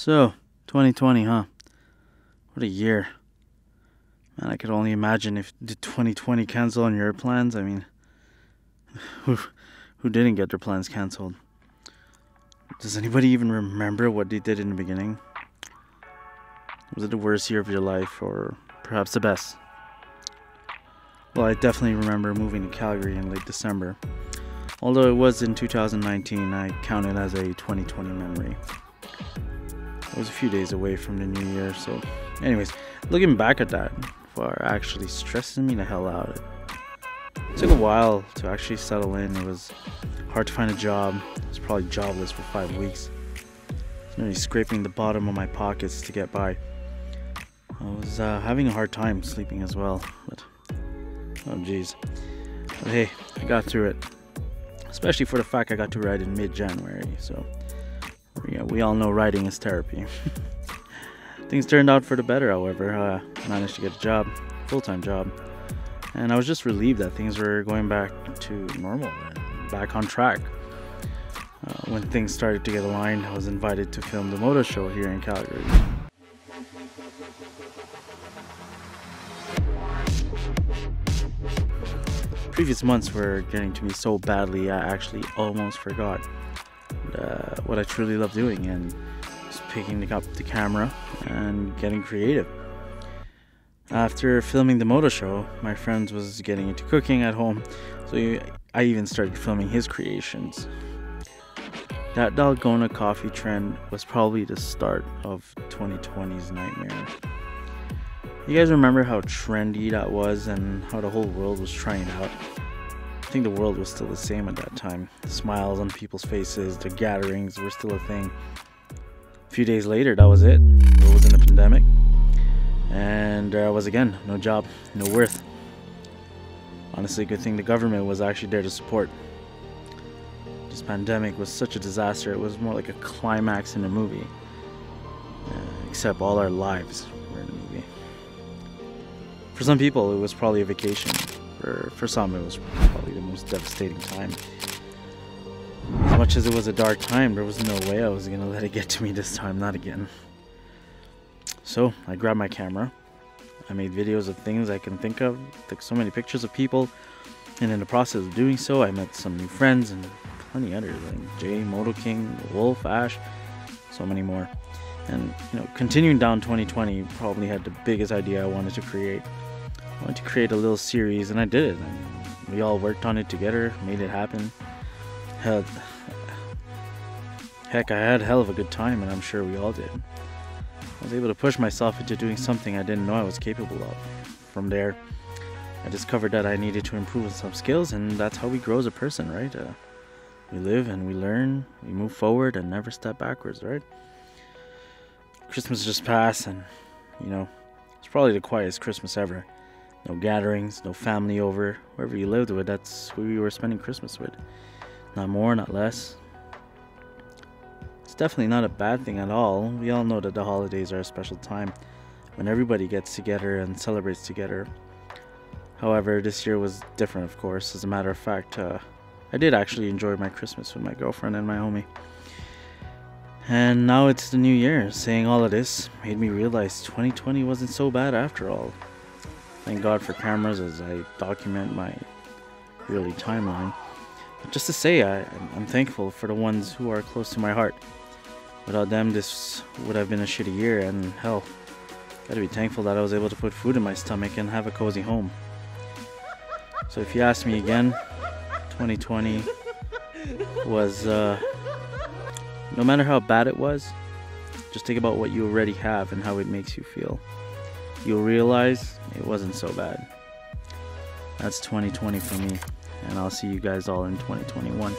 So, 2020, huh? What a year. Man, I could only imagine if did 2020 cancel on your plans. I mean, who didn't get their plans canceled? Does anybody even remember what they did in the beginning? Was it the worst year of your life, or perhaps the best? Well, I definitely remember moving to Calgary in late December. Although it was in 2019, I count it as a 2020 memory. It was a few days away from the new year, so anyways, looking back at that, actually stressing me the hell out. It took a while to actually settle in. It was hard to find a job. I was probably jobless for 5 weeks. I was nearly scraping the bottom of my pockets to get by. I was having a hard time sleeping as well, but oh geez. But hey, I got through it. Especially for the fact I got to write in mid-January, so yeah, we all know writing is therapy. Things turned out for the better, however. I managed to get a job, full-time job, and I was just relieved that things were going back to normal, back on track. When things started to get aligned, I was invited to film the motor show here in Calgary. Previous months were getting to me so badly, I actually almost forgot what I truly love doing, and just picking up the camera and getting creative. After filming the motor show, my friend was getting into cooking at home, so I even started filming his creations. That dalgona coffee trend was probably the start of 2020's nightmare. You guys remember how trendy that was and how the whole world was trying it out? I think the world was still the same at that time. The smiles on people's faces, the gatherings were still a thing. A few days later, that was it. We was in a pandemic. And there I was again, no job, no worth. Honestly, good thing the government was actually there to support. This pandemic was such a disaster, it was more like a climax in a movie. Except all our lives were in the movie. For some people, it was probably a vacation. For some, it was probably the most devastating time. As much as it was a dark time, there was no way I was going to let it get to me this time, not again. So, I grabbed my camera. I made videos of things I can think of, took so many pictures of people, and in the process of doing so, I met some new friends and plenty others, like Jay, Moto King, Wolf, Ash, so many more. And, you know, continuing down 2020, probably had the biggest idea I wanted to create. I wanted to create a little series, and I did it. And we all worked on it together, made it happen. Heck, I had a hell of a good time, and I'm sure we all did. I was able to push myself into doing something I didn't know I was capable of. From there, I discovered that I needed to improve on some skills, and that's how we grow as a person, right? We live and we learn, we move forward and never step backwards, right? Christmas just passed, and, you know, it's probably the quietest Christmas ever. No gatherings, no family over. Whoever you lived with, that's who you were spending Christmas with. Not more, not less. It's definitely not a bad thing at all. We all know that the holidays are a special time when everybody gets together and celebrates together. However, this year was different, of course. As a matter of fact, I did actually enjoy my Christmas with my girlfriend and my homie. And now it's the new year. Saying all of this made me realize 2020 wasn't so bad after all. Thank God for cameras as I document my yearly timeline. But just to say, I'm thankful for the ones who are close to my heart. Without them, this would have been a shitty year, and hell, gotta be thankful that I was able to put food in my stomach and have a cozy home. So if you ask me again, 2020 was, no matter how bad it was, just think about what you already have and how it makes you feel. You'll realize it wasn't so bad. That's 2020 for me, and I'll see you guys all in 2021.